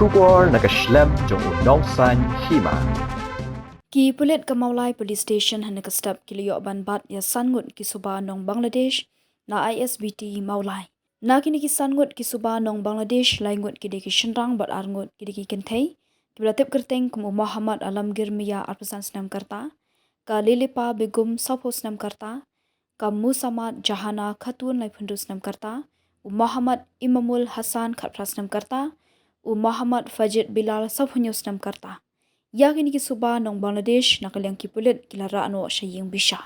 Shubor nakaslem jong Nong Hima. Ki pulit ke Mawlai Police Station hana ke step kiliyo ban bat ya Ngut ki Suba Nong Bangladesh na Isbt Mawlai. Na kini ki Ngut ki Suba Nong Bangladesh lai Ngut ki deki shenrang bat Ngut ki deki kentai ki belatip kerteng kumu Muhammad Alamgir Miya Arpasan Senam Karta ka Lilipa Begum Sopo Senam Karta ka Musamad Jahana Khatun lai Pundu Senam Karta Muhammad Imamul Hasan Khatpras Senam Karta Muhammad Fajid Bilal Sabhunyo Senam Karta. Ya kini ki Suba Nong Bangladesh nakaliang ki pulit kila rano syaying bishar.